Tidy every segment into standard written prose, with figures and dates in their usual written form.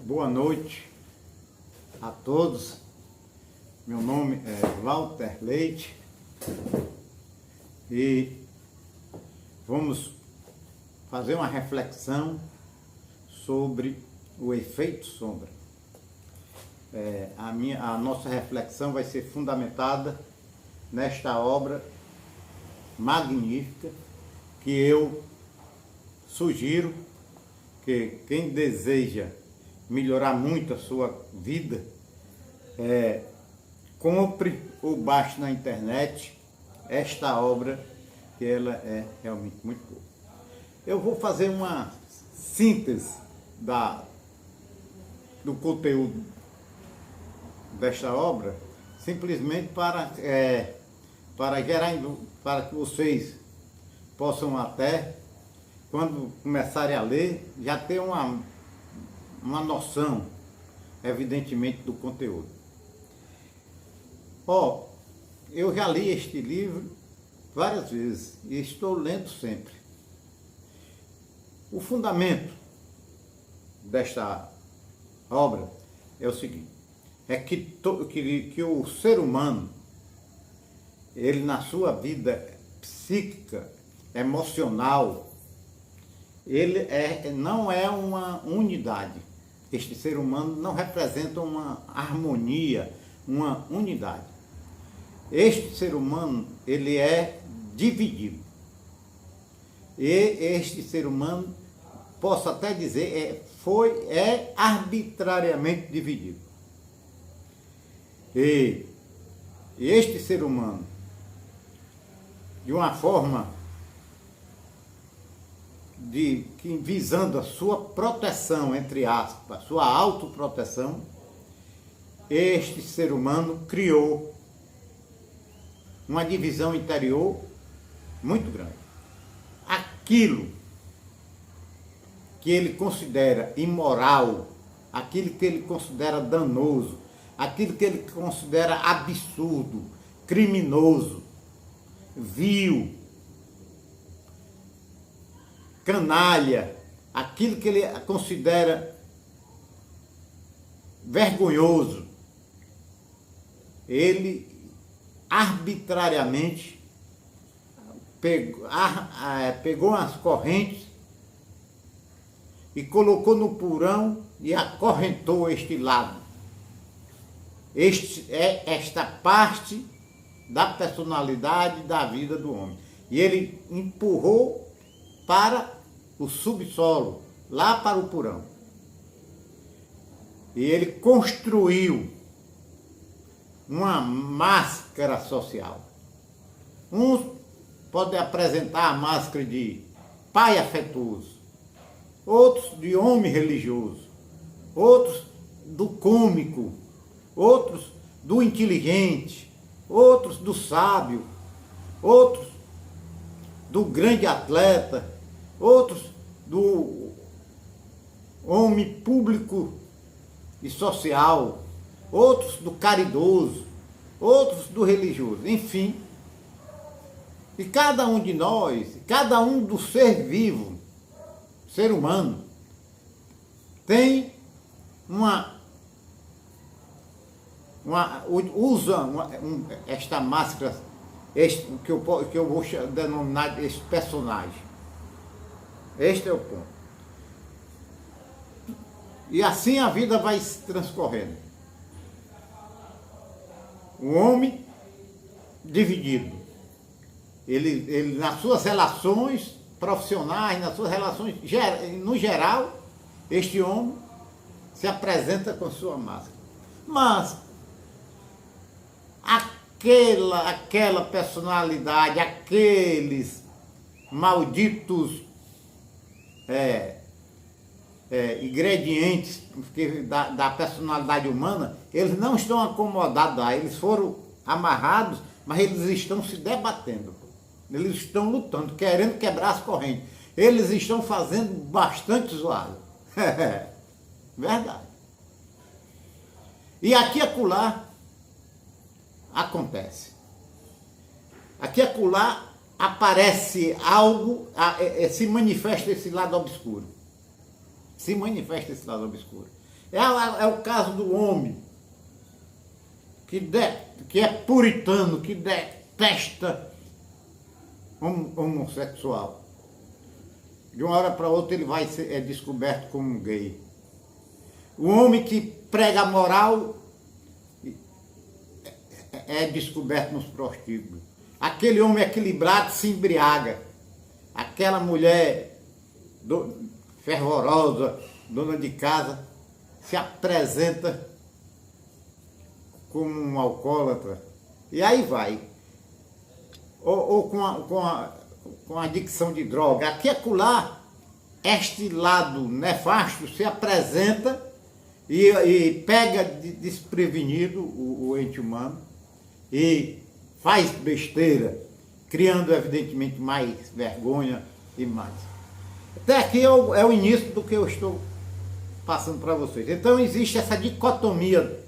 Boa noite a todos. Meu nome é Walter Leite e vamos fazer uma reflexão sobre o efeito sombra. A nossa reflexão vai ser fundamentada nesta obra magnífica que eu sugiro que quem deseja melhorar muito a sua vida, compre ou baixe na internet esta obra, que ela é realmente muito boa. Eu vou fazer uma síntese do conteúdo desta obra, simplesmente para que vocês possam até, quando começarem a ler, já ter uma noção, evidentemente, do conteúdo. Eu já li este livro várias vezes e estou lendo sempre. O fundamento desta obra é o seguinte: é que o ser humano, ele na sua vida psíquica, emocional, ele não é uma unidade. Este ser humano não representa uma harmonia, uma unidade. Este ser humano, ele é dividido. E este ser humano, posso até dizer, é arbitrariamente dividido. E este ser humano, de uma forma visando a sua proteção, entre aspas, sua autoproteção, este ser humano criou uma divisão interior muito grande. Aquilo que ele considera imoral, aquilo que ele considera danoso, aquilo que ele considera absurdo, criminoso, vil, canalha, aquilo que ele considera vergonhoso, ele arbitrariamente pegou as correntes e colocou no porão e acorrentou este lado. Esta parte da personalidade da vida do homem. E ele empurrou para o subsolo, lá para o porão. E ele construiu uma máscara social. Uns podem apresentar a máscara de pai afetuoso, outros de homem religioso, outros do cômico, outros do inteligente, outros do sábio, outros do grande atleta, outros do homem público e social, outros do caridoso, outros do religioso, enfim. E cada um de nós, cada um do ser vivo, ser humano, tem esta máscara, que eu vou denominar esse personagem. Este é o ponto. E assim a vida vai se transcorrendo. O homem dividido. Ele nas suas relações profissionais, nas suas relações, no geral, este homem se apresenta com sua máscara. Mas aquela personalidade, aqueles malditos ingredientes da personalidade humana, eles não estão acomodados lá, eles foram amarrados, mas eles estão se debatendo, eles estão lutando, querendo quebrar as correntes, eles estão fazendo bastante zoado. Verdade. E aqui e acolá acontece. Aqui e acolá aparece algo, se manifesta esse lado obscuro. Se manifesta esse lado obscuro. É o caso do homem que é puritano, que detesta homossexual. De uma hora para outra ele é descoberto como um gay. O homem que prega a moral é descoberto nos prostíbulos. Aquele homem equilibrado se embriaga. Aquela mulher fervorosa, dona de casa, se apresenta como um alcoólatra. E aí vai. Ou com a adicção de droga. Aqui e acolá, este lado nefasto se apresenta e pega desprevenido o ente humano e faz besteira, criando evidentemente mais vergonha e mais. Até aqui é o início do que eu estou passando para vocês. Então existe essa dicotomia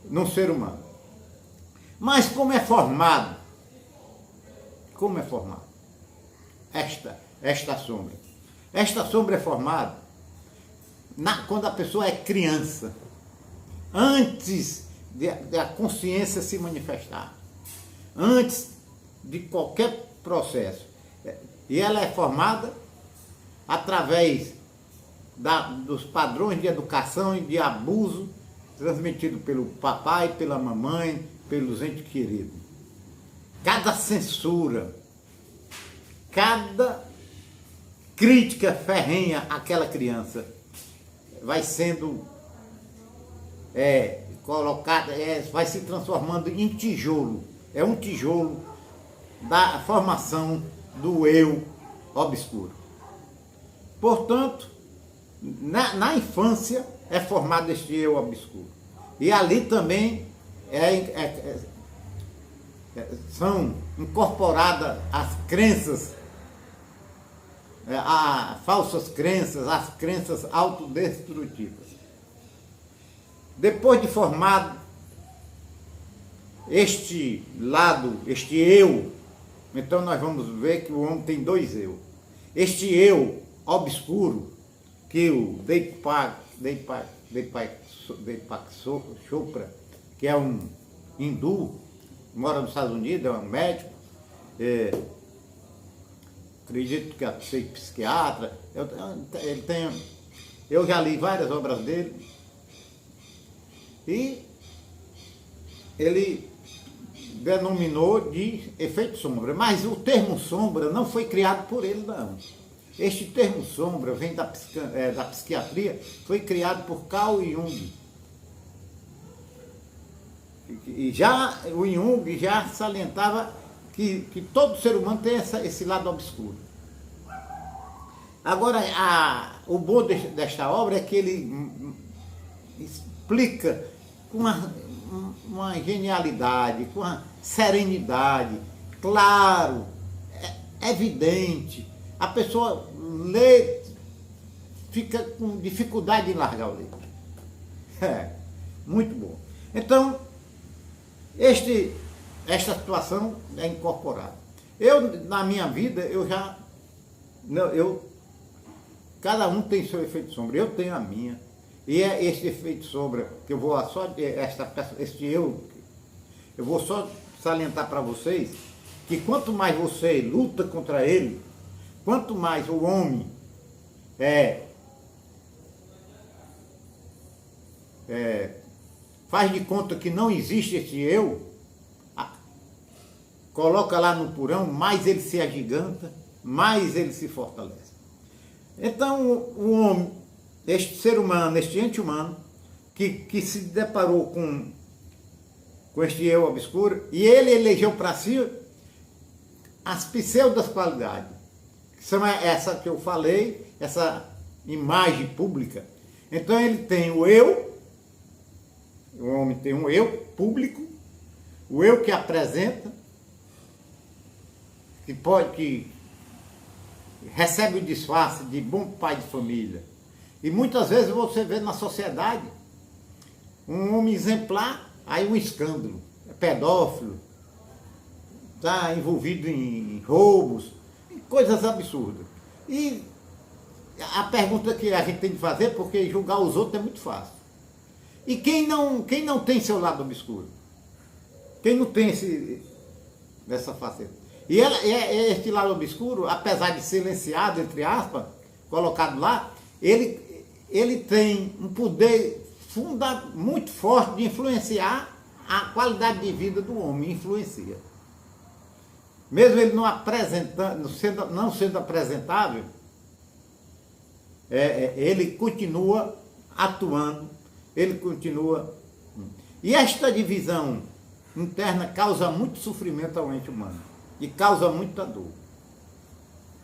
no ser humano. Mas como é formado esta sombra? Esta sombra é formada quando a pessoa é criança, antes da consciência se manifestar, antes de qualquer processo. E ela é formada através dos padrões de educação e de abuso transmitido pelo papai, pela mamãe, pelos entes queridos. Cada censura, cada crítica ferrenha àquela criança vai sendo colocada, vai se transformando em tijolo. É um tijolo da formação do eu obscuro. Portanto, na infância é formado este eu obscuro. E ali também são incorporadas as crenças, falsas crenças, as crenças autodestrutivas. Depois de formado este lado, este eu, então nós vamos ver que o homem tem dois eu. Este eu obscuro, que o Deepak Chopra, que é um hindu, mora nos Estados Unidos, é um médico, acredito que é psiquiatra, eu já li várias obras dele, e ele denominou de efeito sombra, mas o termo sombra não foi criado por ele, não. Este termo sombra vem da psiquiatria, foi criado por Carl Jung. E já o Jung já salientava que todo ser humano tem esse lado obscuro. Agora, o bom desta obra é que ele explica com uma genialidade, com uma serenidade, claro, evidente. A pessoa lê, fica com dificuldade de largar o livro. Muito bom. Então, esta situação é incorporada. Na minha vida, cada um tem seu efeito sombra, eu tenho a minha. E é esse efeito sombra que eu vou eu vou só salientar para vocês que quanto mais você luta contra ele, quanto mais o homem faz de conta que não existe esse eu, coloca lá no porão, mais ele se agiganta, mais ele se fortalece. Então o homem, este ser humano, este ente humano, que se deparou com este eu obscuro, e ele elegeu para si as pseudas qualidades, que são essa que eu falei, essa imagem pública. Então ele tem o homem tem um eu público, o eu que apresenta, que recebe o disfarce de bom pai de família. E muitas vezes você vê na sociedade um homem exemplar, aí um escândalo, é pedófilo, está envolvido em roubos, coisas absurdas. E a pergunta que a gente tem que fazer, porque julgar os outros é muito fácil. E quem não tem seu lado obscuro? Quem não tem essa faceta? E este lado obscuro, apesar de silenciado, entre aspas, colocado lá, ele tem um poder muito forte de influenciar a qualidade de vida do homem, influencia. Mesmo ele não sendo apresentável, ele continua atuando, ele continua. E esta divisão interna causa muito sofrimento ao ente humano e causa muita dor.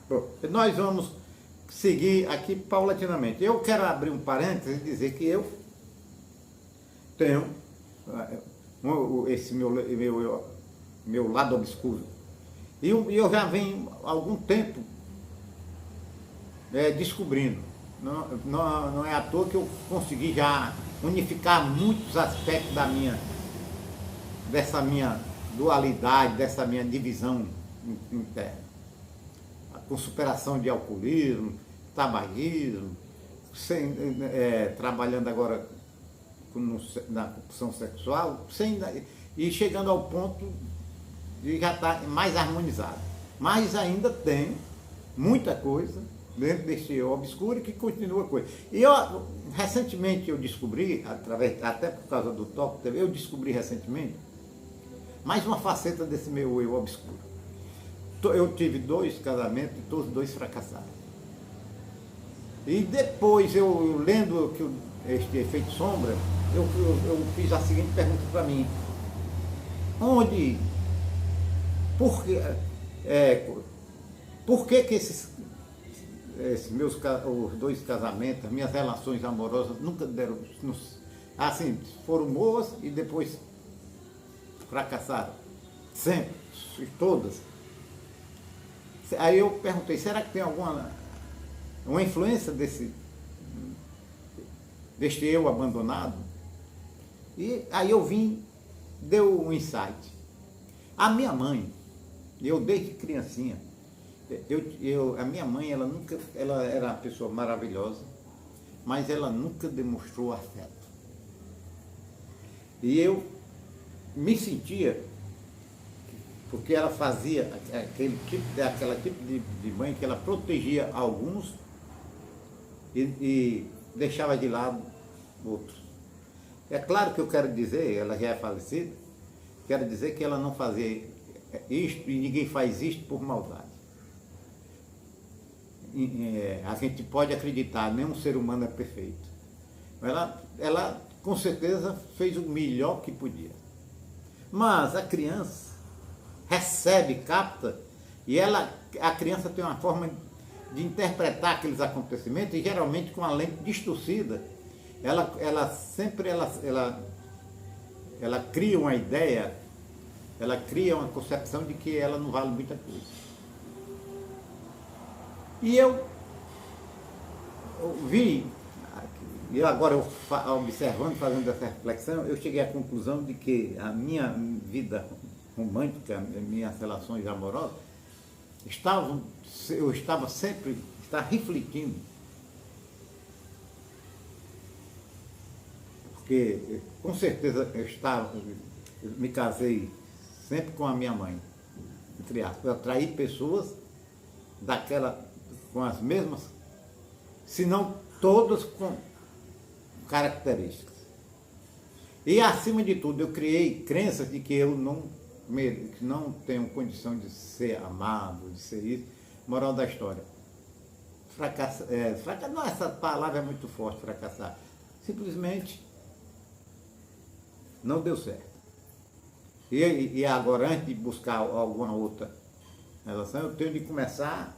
Bom, nós vamos seguir aqui paulatinamente. Eu quero abrir um parênteses e dizer que eu tenho esse meu lado obscuro. E eu já venho há algum tempo descobrindo. Não é à toa que eu consegui já unificar muitos aspectos dessa minha dualidade, dessa minha divisão interna. Com superação de alcoolismo, tabagismo, trabalhando agora na compulsão sexual, e chegando ao ponto de já estar mais harmonizado. Mas ainda tem muita coisa dentro desse eu obscuro que continua coisa. E recentemente eu descobri, até por causa do Toque TV, eu descobri recentemente mais uma faceta desse meu eu obscuro. Eu tive 2 casamentos e todos 2 fracassaram. E depois, eu lendo este efeito sombra, eu fiz a seguinte pergunta para mim: por que esses os 2 casamentos, minhas relações amorosas nunca deram, assim, foram boas e depois fracassaram? Sempre, todas. Aí eu perguntei, será que tem uma influência deste eu abandonado? E aí deu um insight. A minha mãe, eu desde criancinha, a minha mãe, ela era uma pessoa maravilhosa, mas ela nunca demonstrou afeto. E eu me sentia, porque ela fazia aquela tipo de mãe que ela protegia alguns e deixava de lado outros. É claro que eu quero dizer, ela já é falecida, quero dizer que ela não fazia isto e ninguém faz isto por maldade. A gente pode acreditar, nenhum ser humano é perfeito. Ela com certeza fez o melhor que podia. Mas a criança recebe, capta, e a criança tem uma forma de interpretar aqueles acontecimentos, e geralmente com a lente distorcida. Ela sempre cria uma ideia, ela cria uma concepção de que ela não vale muita coisa. E eu vi, e agora observando, fazendo essa reflexão, eu cheguei à conclusão de que a minha vida romântica, minhas relações amorosas, eu estava sempre refletindo. Porque, com certeza, eu me casei sempre com a minha mãe, entre aspas. Eu atraí pessoas com as mesmas, se não todas com características. E, acima de tudo, eu criei crenças de que eu não tenho condição de ser amado, de ser isso. Moral da história. Fracassar, não, essa palavra é muito forte, fracassar. Simplesmente não deu certo. E agora, antes de buscar alguma outra relação, eu tenho de começar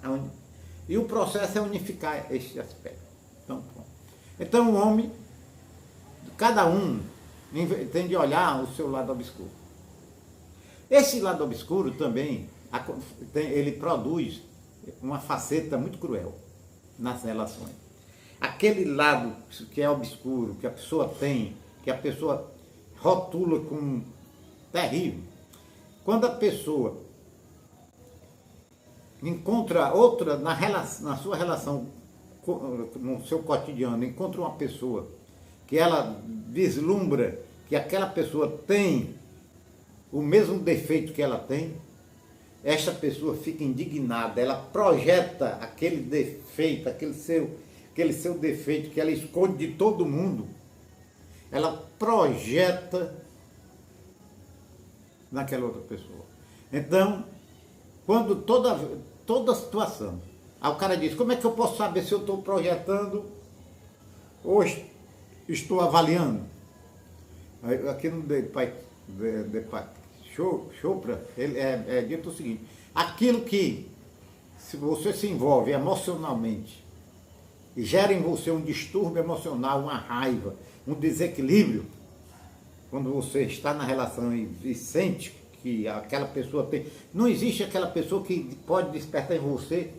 e o processo é unificar este aspecto. Então o homem, cada um tem de olhar o seu lado obscuro. Esse lado obscuro também, ele produz uma faceta muito cruel nas relações. Aquele lado que é obscuro, que a pessoa tem, que a pessoa rotula como terrível, quando a pessoa encontra outra na sua relação no seu cotidiano, encontra uma pessoa que ela vislumbra que aquela pessoa tem o mesmo defeito que ela tem, esta pessoa fica indignada, ela projeta aquele defeito, aquele seu defeito que ela esconde de todo mundo, ela projeta naquela outra pessoa. Então, quando toda situação, aí o cara diz, como é que eu posso saber se eu estou projetando ou estou avaliando? Aí, aqui no Deepak Chopra, ele é dito o seguinte, aquilo que, se você se envolve emocionalmente e gera em você um distúrbio emocional, uma raiva, um desequilíbrio, quando você está na relação e sente que aquela pessoa tem... Não existe aquela pessoa que pode despertar em você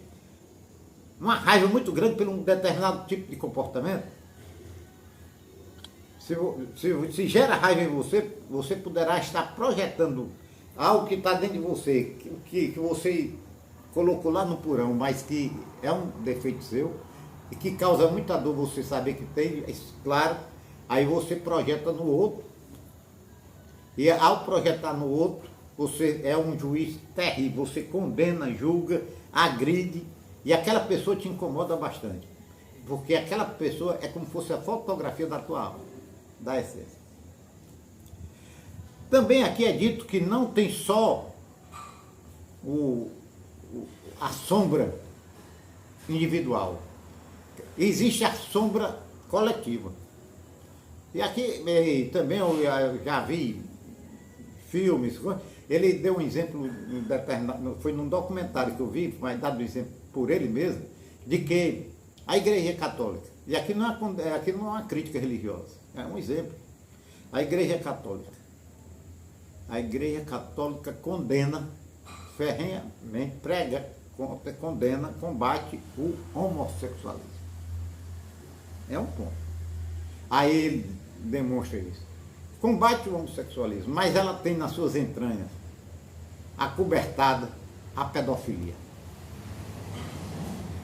uma raiva muito grande por um determinado tipo de comportamento. Se gera raiva em você, você poderá estar projetando algo que está dentro de você, que você colocou lá no porão, mas que é um defeito seu e que causa muita dor você saber que tem, claro, aí você projeta no outro. E ao projetar no outro, você é um juiz terrível, você condena, julga, agride, e aquela pessoa te incomoda bastante. Porque aquela pessoa é como se fosse a fotografia da tua alma, da essência. Também aqui é dito que não tem só a sombra individual, existe a sombra coletiva. E aqui também eu já vi filmes, ele deu um exemplo, foi num documentário que eu vi, mas dado exemplo por ele mesmo, de que a Igreja Católica, e aqui não é uma crítica religiosa, é um exemplo, a Igreja Católica condena ferrenhamente, condena, combate o homossexualismo. É um ponto. Aí ele demonstra isso. Combate o homossexualismo, mas ela tem nas suas entranhas acobertada a pedofilia.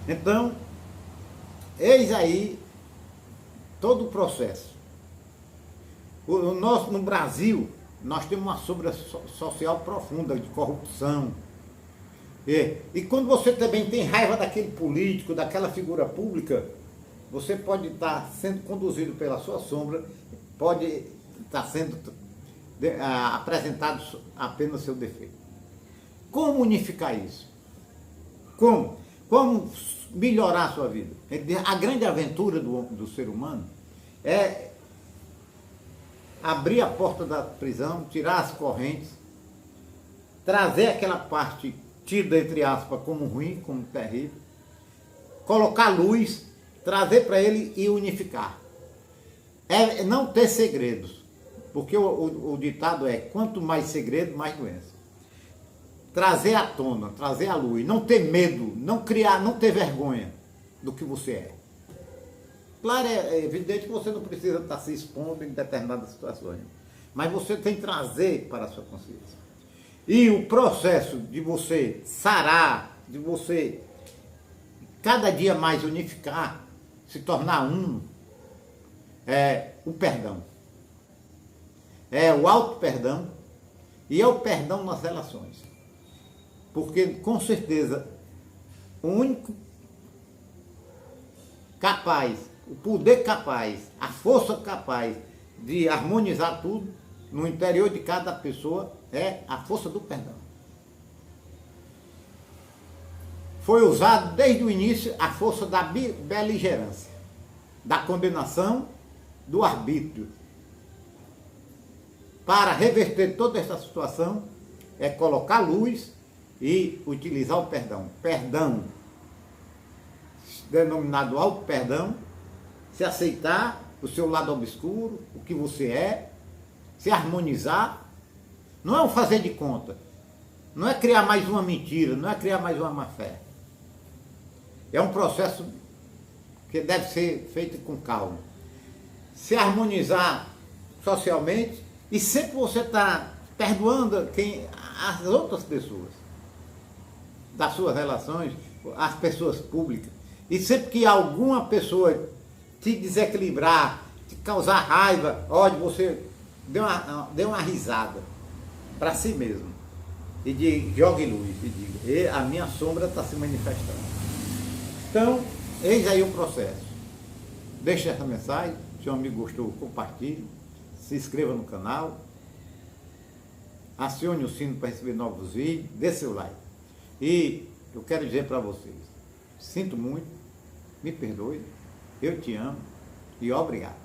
Então, eis aí todo o processo. No Brasil, nós temos uma sombra social profunda de corrupção. E quando você também tem raiva daquele político, daquela figura pública, você pode estar sendo conduzido pela sua sombra, pode estar sendo apresentado apenas seu defeito. Como unificar isso? Como? Como melhorar a sua vida? A grande aventura do ser humano é abrir a porta da prisão, tirar as correntes, trazer aquela parte tida, entre aspas, como ruim, como terrível, colocar luz, trazer para ele e unificar. É não ter segredos, porque o ditado é, quanto mais segredo, mais doença. Trazer à tona, trazer à luz, não ter medo, não ter vergonha do que você é. Claro, é evidente que você não precisa estar se expondo em determinadas situações, mas você tem que trazer para a sua consciência. E o processo de você sarar, de você cada dia mais unificar, se tornar um, é o perdão. É o auto-perdão e é o perdão nas relações. Porque, com certeza, o único capaz, o poder capaz, a força capaz de harmonizar tudo no interior de cada pessoa é a força do perdão. Foi usado desde o início a força da beligerância, da condenação, do arbítrio. Para reverter toda essa situação é colocar luz e utilizar o perdão. Perdão, denominado auto-perdão, se aceitar o seu lado obscuro, o que você é, se harmonizar, não é um fazer de conta, não é criar mais uma mentira, não é criar mais uma má-fé. É um processo que deve ser feito com calma. Se harmonizar socialmente e sempre você está perdoando as outras pessoas, das suas relações, as pessoas públicas. E sempre que alguma pessoa te desequilibrar, te causar raiva, olha, você dê uma risada para si mesmo. E jogue luz e diga, a minha sombra está se manifestando. Então, eis aí o processo. Deixe essa mensagem, se o amigo gostou, compartilhe, se inscreva no canal, acione o sino para receber novos vídeos, dê seu like. E eu quero dizer para vocês, sinto muito, me perdoe, eu te amo e obrigado.